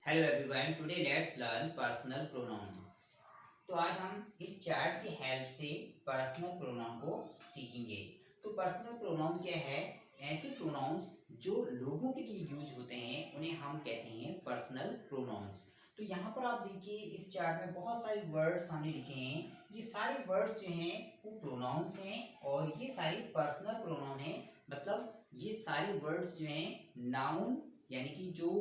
Hello everyone, today let's learn personal pronoun. तो आज हम इस चार्ट की हेल्प से पर्सनल प्रोनाउन को सीखेंगे। तो पर्सनल प्रोनाउन क्या है? ऐसे प्रोनाउंस जो लोगों के लिए यूज होते हैं उन्हें हम कहते हैं पर्सनल प्रोनाउंस। तो यहाँ पर आप देखिए, इस चार्ट में बहुत सारे वर्ड्स हमने लिखे हैं। ये सारे वर्ड्स जो हैं वो प्रोनाउंस हैं और ये सारे पर्सनल प्रोनाउन हैं। मतलब ये सारे वर्ड्स जो हैं नाउन यानी कि जो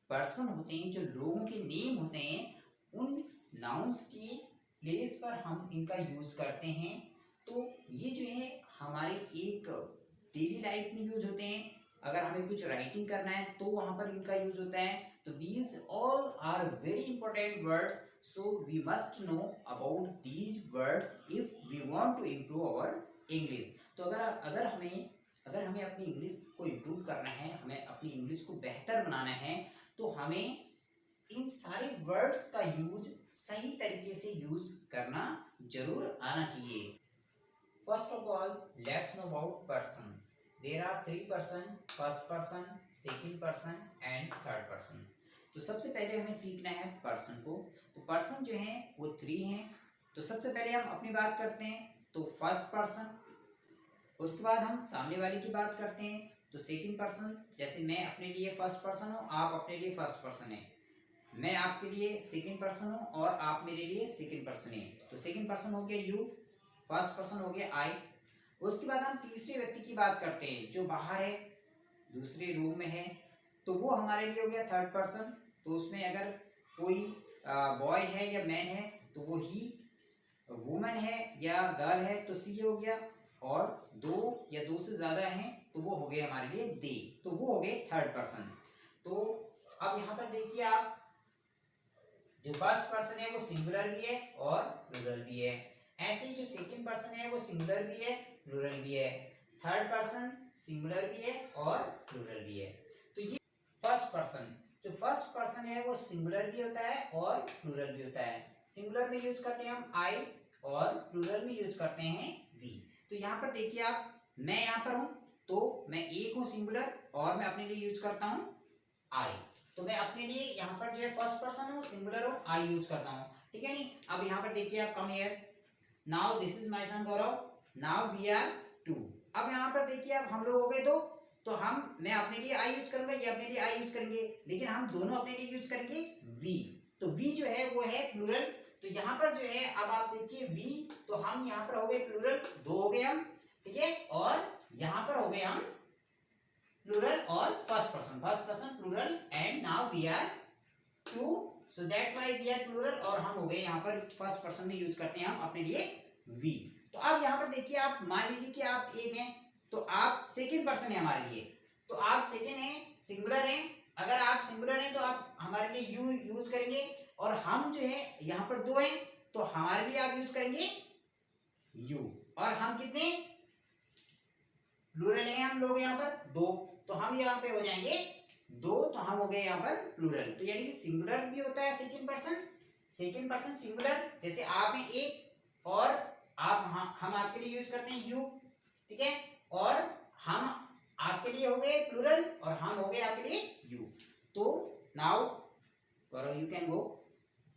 पर्सन होते हैं, जो लोगों के नेम होते हैं, उन नाउन्स की प्लेस पर हम इनका यूज करते हैं। तो ये जो है हमारे एक डेली लाइफ में यूज होते हैं। अगर हमें कुछ राइटिंग करना है तो वहां पर इनका यूज होता है। तो these all are very important words, so we must know about these words if we want to improve our English. तो अगर हमें अपनी इंग्लिश को इम्प्रूव करना है, हमें अपनी इंग्लिश को बेहतर बनाना है, तो हमें इन सारे वर्ड्स का यूज सही तरीके से यूज करना जरूर आना चाहिए। First of all, let's know about person. There are three person: first person, second person and third person. तो सबसे पहले हमें सीखना है पर्सन को। तो पर्सन जो है वो थ्री हैं। तो सबसे पहले हम अपनी बात करते हैं, तो फर्स्ट पर्सन। उसके बाद हम सामने वाले की बात करते हैं, तो सेकंड पर्सन। जैसे मैं अपने लिए फर्स्ट पर्सन हूँ, आप अपने लिए फर्स्ट पर्सन हैं। मैं आपके लिए सेकंड पर्सन हूँ और आप मेरे लिए सेकंड पर्सन हैं। तो सेकंड पर्सन हो गया यू, फर्स्ट पर्सन हो गया आई। उसके बाद हम तीसरे व्यक्ति की बात करते हैं जो बाहर है, दूसरे रूम में है, तो वो हमारे लिए हो गया थर्ड पर्सन। तो उसमें अगर कोई बॉय है या मैन है तो वो ही, वुमन है या गर्ल है तो सी हो गया, और दो या दो से ज्यादा हैं तो वो हो गए हमारे लिए दे। तो वो हो गए थर्ड पर्सन। तो अब यहाँ पर देखिए आप, जो फर्स्ट पर्सन है वो सिंगुलर भी है और प्लूरल भी है। ऐसे ही जो सेकंड पर्सन है वो सिंगुलर भी है, प्लूरल भी है। थर्ड पर्सन सिंगुलर भी है और प्लूरल भी है। तो ये फर्स्ट पर्सन, जो फर्स्ट पर्सन है वो सिंगुलर भी होता है और प्लूरल भी होता है। सिंगुलर में यूज करते हैं हम आई और प्लूरल में यूज करते हैं वी। तो यहाँ पर देखिए आप, मैं यहाँ पर हूं तो मैं एक हूं सिंगुलर और मैं अपने लिए यूज करता हूं आई। तो मैं अपने लिए यहाँ पर जो है फर्स्ट पर्सन हूँ, सिंगुलर हूँ, आई यूज करता हूँ। ठीक है नहीं? अब यहाँ पर देखिए आप, come here, now this is my son Gaurav, now we are two. अब यहाँ पर देखिए आप, हम लोग हो गए दो, तो मैं अपने लिए आई यूज करूंगा, ये अपने लिए आई यूज करेंगे, लेकिन हम दोनों अपने लिए यूज करेंगे वी। तो वी जो है वो है प्लूरल। तो यहाँ पर जो है, अब आप देखिए वी, तो हम यहाँ पर हो गए प्लूरल, दो हो गए हम, ठीक है, और यहाँ पर हो गए हम प्लूरल और first person plural, and now we are two, so that's why we are plural. और हम हो गए यहाँ पर फर्स्ट पर्सन में यूज करते हैं हम अपने लिए वी। तो अब यहाँ पर देखिए आप, मान लीजिए कि आप एक हैं तो आप सेकंड पर्सन है हमारे लिए, तो आप सेकंड हैं, सिंगुलर हैं। अगर आप सिंगुलर हैं तो आप हमारे लिए यू यूज करेंगे, और हम जो है यहाँ पर दो हैं तो हमारे लिए आप यूज करेंगे यू। और हम कितने प्लूरल हैं? हम लोग यहाँ पर दो, तो हम यहाँ पे हो जाएंगे दो, तो हम हो गए यहाँ पर प्लूरल। तो यानी सिंगुलर भी होता है सेकंड पर्सन सिंगुलर। जैसे आप हैं एक और आप, हम आपके लिए यूज करते हैं यू, ठीक है, और हम आपके लिए हो गए प्लूरल और हम हो गए आपके लिए यू। तो now Gaurav you can go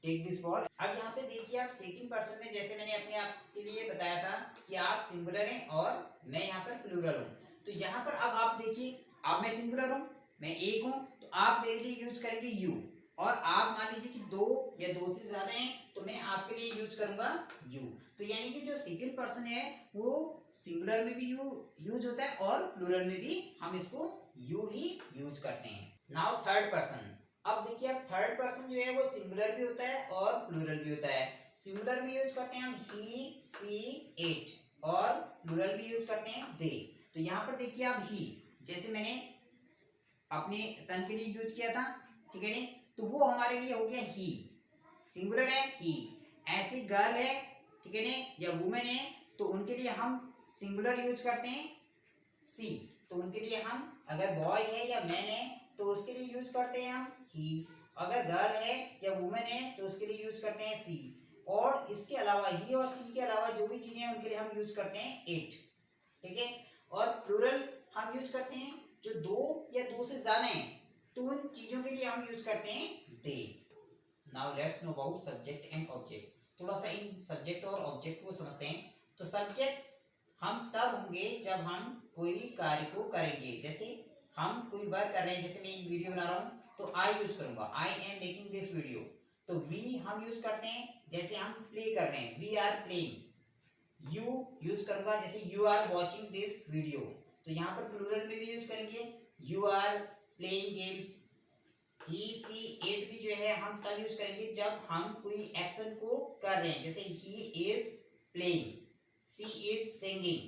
take this ball. अब यहाँ पे देखिए आप, सेकंड पर्सन में जैसे मैंने अपने आप के लिए बताया था कि आप सिंगुलर हैं और मैं यहाँ पर प्लूरल हूँ। तो यहाँ पर अब आप देखिए, अब मैं सिंगुलर हूँ, मैं एक हूँ, तो आप मेरे लिए यूज करेंगे यू। और आप मान लीजिए कि दो या दो से ज्यादा हैं तो मैं आपके लिए यूज करूंगा यू। तो यानी कि जो सेकंड पर्सन है वो सिंगुलर में भी यूज होता है और प्लूरल में भी हम इसको यू ही यूज करते हैं। Now third person. अब देखिए आप, थर्ड पर्सन जो है वो सिंगुलर भी होता है और प्लूरल भी होता है। सिंगुलर में यूज करते हैं हम ही, सी, इट, और प्लूरल भी यूज करते हैं दे। तो यहाँ पर देखिए आप, ही जैसे मैंने अपने सन के लिए यूज किया था, ठीक है नहीं, तो वो हमारे लिए हो गया ही, सिंगुलर है ही। ऐसी गर्ल है, ठीक है नहीं, या वुमेन है, तो उनके लिए हम सिंगुलर यूज करते हैं सी। तो उनके लिए हम, अगर बॉय है या मैन है तो उसके लिए यूज करते हैं हम ही। अगर गर्ल है या वुमेन है तो उसके लिए यूज करते हैं सी। और इसके अलावा, ही और सी के अलावा जो भी चीजें हैं उनके लिए हम यूज करते हैं इट, ठीक है। और प्लूरल हम यूज करते हैं जो दो या दो से ज्यादा हैं, तो उन चीजों के लिए हम यूज करते हैं they. Now let's know about subject and object. थोड़ा सा इन सब्जेक्ट और ऑब्जेक्ट को समझते हैं। तो सब्जेक्ट हम तब होंगे जब हम कोई कार्य को करेंगे। जैसे हम कोई वर्क कर रहे हैं, जैसे मैं एक वीडियो बना रहा हूँ तो आई यूज करूंगा, I am making this video. तो वी हम यूज करते हैं जैसे हम प्ले कर रहे हैं, we are playing. You use करूंगा जैसे you are watching this video. तो यहाँ पर प्लूरल में भी यूज करेंगे, you are playing games. He see it भी जो है हम तब यूज करेंगे जब हम कोई एक्शन को कर रहे हैं। जैसे he is playing, she is singing,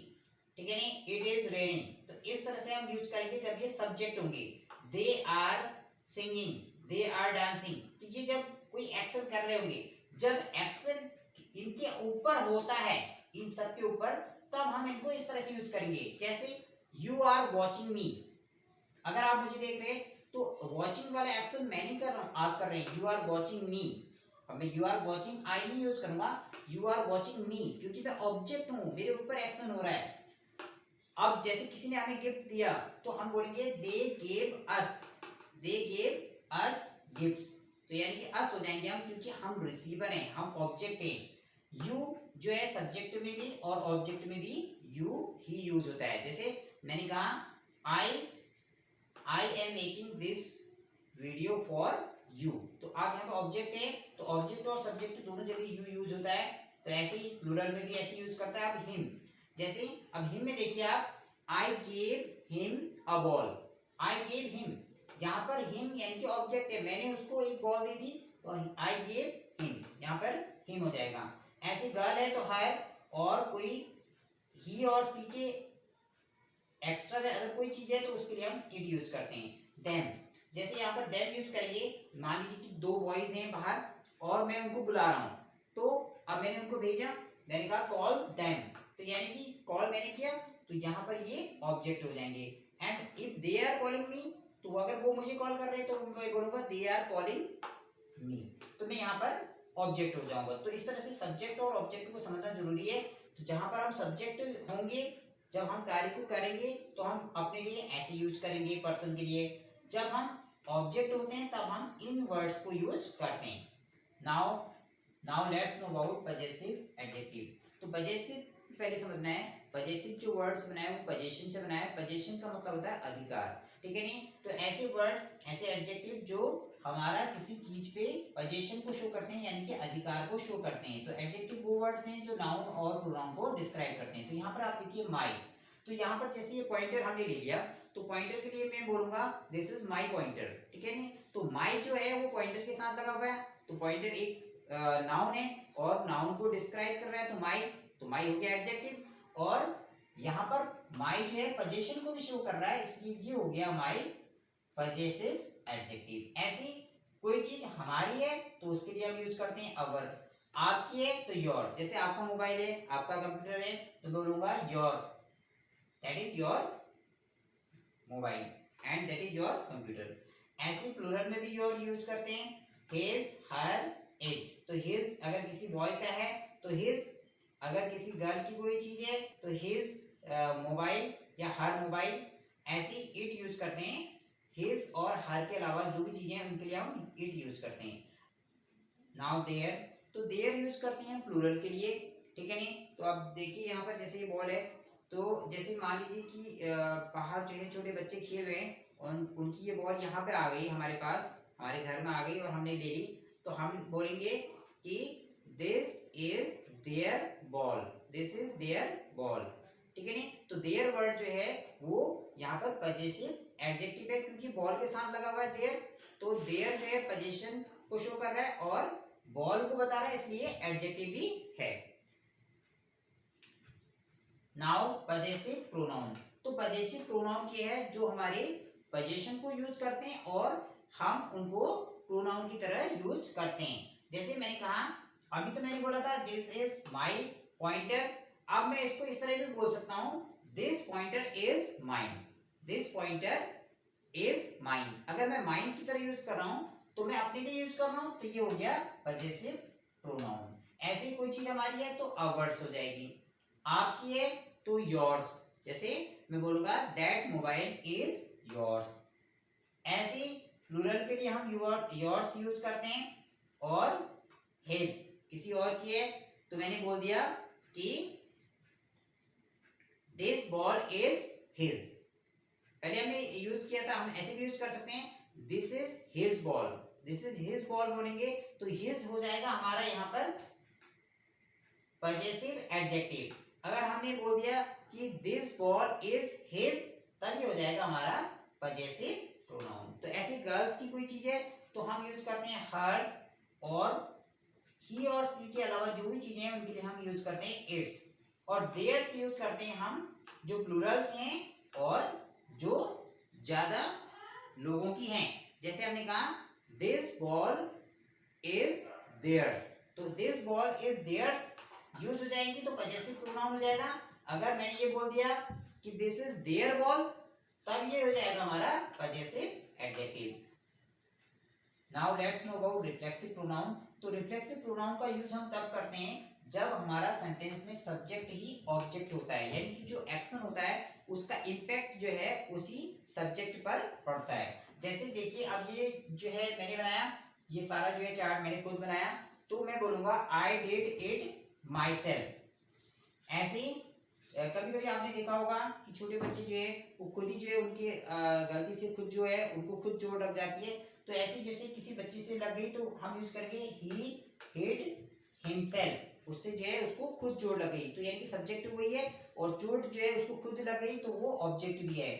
ठीक है नहीं, इट इज रेनिंग। तो इस तरह से हम यूज करेंगे जब ये सब्जेक्ट होंगे। They are singing, they are dancing. तो ये जब कोई एक्शन कर रहे होंगे, जब एक्शन इनके ऊपर होता है, इन सब के ऊपर, तब हम इनको इस तरह से यूज करेंगे। जैसे यू आर वॉचिंग मी, अगर आप मुझे देख रहे हैं तो वॉचिंग वाला एक्शन मैं नहीं कर रहा हूं, आप कर रहे हैं। यू आर वॉचिंग मी, अब मैं यू आर वॉचिंग आई नहीं यूज करूंगा, यू आर वॉचिंग मी, क्योंकि मैं ऑब्जेक्ट हूं, मेरे ऊपर एक्शन हो रहा है। अब जैसे किसी ने हमें गिफ्ट दिया तो हम बोलेंगे they gave us, they gave us gifts. तो यानी कि अस हो जाएंगे हम, क्योंकि हम रिसीवर हैं, हम ऑब्जेक्ट हैं। यू जो है सब्जेक्ट में भी और ऑब्जेक्ट में भी यू ही यूज होता है। जैसे मैंने कहा आई am making this video for you, तो आप यहाँ पे ऑब्जेक्ट है, तो ऑब्जेक्ट और सब्जेक्ट दोनों जगह यू यूज होता है। तो ऐसे ही प्लूरल में भी ऐसे यूज करता है। अब हिम, जैसे अब हिम में देखिए आप, I gave him a ball, I gave him, यहाँ पर हिम यानी कि ऑब्जेक्ट है, मैंने उसको एक बॉल दी थी, तो आई गेव हिम, यहाँ पर हिम हो जाएगा। ऐसे गर्ल है तो हर, और कोई ही और सी के एक्स्ट्रा अगर कोई चीज है तो उसके लिए हम इट यूज करते हैं। देम, जैसे यहाँ पर देम यूज करेंगे, मान लीजिए कि दो बॉयज हैं बाहर और मैं उनको बुला रहा हूँ, तो अब मैंने उनको भेजा, मैंने कहा कॉल देम, तो यानी कि कॉल मैंने किया, तो यहाँ पर ये ऑब्जेक्ट हो जाएंगे। And if they are calling me, तो अगर वो मुझे कॉल कर रहे हैं तो मैं बोलूंगा दे आर कॉलिंग मी, तो मैं यहाँ पर ऑब्जेक्ट हो जाऊंगा। तो इस तरह से सब्जेक्ट और ऑब्जेक्ट को समझना जरूरी है। तो जहां पर हम सब्जेक्ट होंगे, जब हम कार्य को करेंगे तो हम अपने लिए ऐसे यूज करेंगे पर्सन के लिए। जब हम ऑब्जेक्ट होते हैं तब हम इन वर्ड्स को यूज करते हैं। Now now let's know about possessive adjective. तो पजेसिव पहले समझना है। पजेसिव जो वर्ड्स बनाए वो पजेशन से बनाए। पजेशन का मतलब होता है अधिकार, ठीक है नहीं। तो ऐसे वर्ड्स, ऐसे एडजेक्टिव जो हमारा किसी चीज पे पजेशन को शो करते हैं, यानी कि अधिकार को शो करते हैं। तो एडजेक्टिव वो वर्ड्स हैं जो नाउन और प्रोनाउन को डिस्क्राइब करते हैं। तो यहाँ पर आप देखिए माई, तो यहाँ पर जैसे ये पॉइंटर हमने ले लिया, तो पॉइंटर के लिए मैं बोलूंगा दिस इज माई पॉइंटर, ठीक है नहीं। तो माई जो है वो पॉइंटर के साथ लगा हुआ है, तो पॉइंटर एक नाउन है और नाउन को डिस्क्राइब कर रहा है, तो माई हो गया एडजेक्टिव। और यहाँ पर माई जो है पजेशन को भी शो कर रहा है, इसलिए ये हो गया माई पजेसिव एडजेक्टिव। ऐसी कोई चीज हमारी है तो उसके लिए हम यूज करते हैं अवर। आपकी है तो योर, जैसे आपका मोबाइल है, आपका कंप्यूटर है, तो बोलूंगा your, that is your mobile and that is your computer. ऐसे प्लूरल में भी योर यूज करते हैं, हिज, हर, इट। तो हिज अगर किसी बॉय का है तो हिज, अगर किसी गर्ल की कोई चीज है तो हिज मोबाइल या हर मोबाइल। ऐसे इट यूज करते हैं, हिज और हर के अलावा जो भी चीजें हैं उनके लिए हम इट यूज करते हैं। नाउ देयर, तो देयर यूज करते हैं प्लूरल के लिए, ठीक है नहीं। तो अब देखिए यहाँ पर जैसे ये बॉल है, तो जैसे मान लीजिए कि बाहर जो है छोटे बच्चे खेल रहे हैं और उनकी ये बॉल यहाँ पे आ गई हमारे पास, हमारे घर में आ गई और हमने ले ली, तो हम बोलेंगे कि this is their ball, this is their ball, ठीक है नहीं। तो देयर वर्ड जो है वो यहाँ पर पजेसिव एडजेक्टिव है, क्योंकि बॉल के साथ लगा हुआ है देयर, तो देयर जो है पोजीशन को शो कर रहा है और बॉल को बता रहा है, इसलिए एडजेक्टिव भी है। नाउ पजेसिव प्रोनाउन, तो पजेसिव प्रोनाउन क्या है, जो हमारे पोजीशन को यूज करते हैं और हम उनको प्रोनाउन की तरह यूज करते हैं। जैसे मैंने कहा, अभी तो मैंने बोला था दिस इज माई पॉइंटर, अब मैं इसको इस तरह भी बोल सकता हूं, this pointer is mine, this pointer is mine. अगर मैं माइन की तरह यूज कर रहा हूं तो मैं अपने लिए यूज कर रहा हूं, तो ये हो गया पजेसिव प्रोनाउन। ऐसी कोई चीज हमारी है तो अवर्स हो जाएगी, आपकी है तो योर्स, जैसे मैं बोलूंगा दैट मोबाइल इज योर्स। ऐसी प्लूरल के लिए हम योर्स यूज करते हैं और हिज किसी और की है तो मैंने बोल दिया कि दिस बॉल इज हिज। पहले हमने यूज किया था, हम ऐसे भी यूज कर सकते हैं this is his ball, this is his ball बोलेंगे तो हिज हो जाएगा हमारा यहाँ पर पजेसिव एडजेक्टिव। अगर हमने बोल दिया कि दिस बॉल इज हिज तब ये हो जाएगा हमारा पजेसिव प्रोनाउन। तो ऐसे गर्ल्स की कोई चीज है तो हम यूज करते हैं हर्स, और ही और सी के अलावा जो भी चीजें हैं उनके लिए हम यूज करते हैं इट्स, और देयर्स यूज करते हैं हम जो प्लूरल्स हैं और जो ज्यादा लोगों की हैं। जैसे हमने कहा दिस बॉल इज देयर्स, तो this ball is theirs use हो जाएंगी तो पजेसिव प्रोनाउन हो जाएगा। अगर मैंने ये बोल दिया कि दिस इज देयर बॉल तब ये हो जाएगा हमारा possessive adjective. Now let's know about reflexive pronoun. तो रिफ्लेक्सिव प्रोनाउन का यूज हम तब करते हैं जब हमारा सेंटेंस में सब्जेक्ट ही ऑब्जेक्ट होता है, यानी कि जो एक्शन होता है उसका इम्पैक्ट जो है उसी सब्जेक्ट पर पड़ता है। जैसे देखिए अब ये जो है मैंने बनाया, ये सारा जो है चार्ट मैंने खुद बनाया, तो मैं बोलूंगा I did it my self. ऐसे ही कभी कभी आपने देखा होगा कि छोटे बच्चे जो है वो खुद ही जो है उनके गलती से खुद जो है उनको खुद चोट लग जाती है, तो ऐसे जैसे किसी बच्चे से लग गई तो हम यूज करेंगे ही हिड हिमसेल्फ, उससे जो है उसको खुद चोट लग गई, तो यानी कि सब्जेक्ट वही है और चोट जो है उसको खुद लग गई तो वो ऑब्जेक्ट भी है।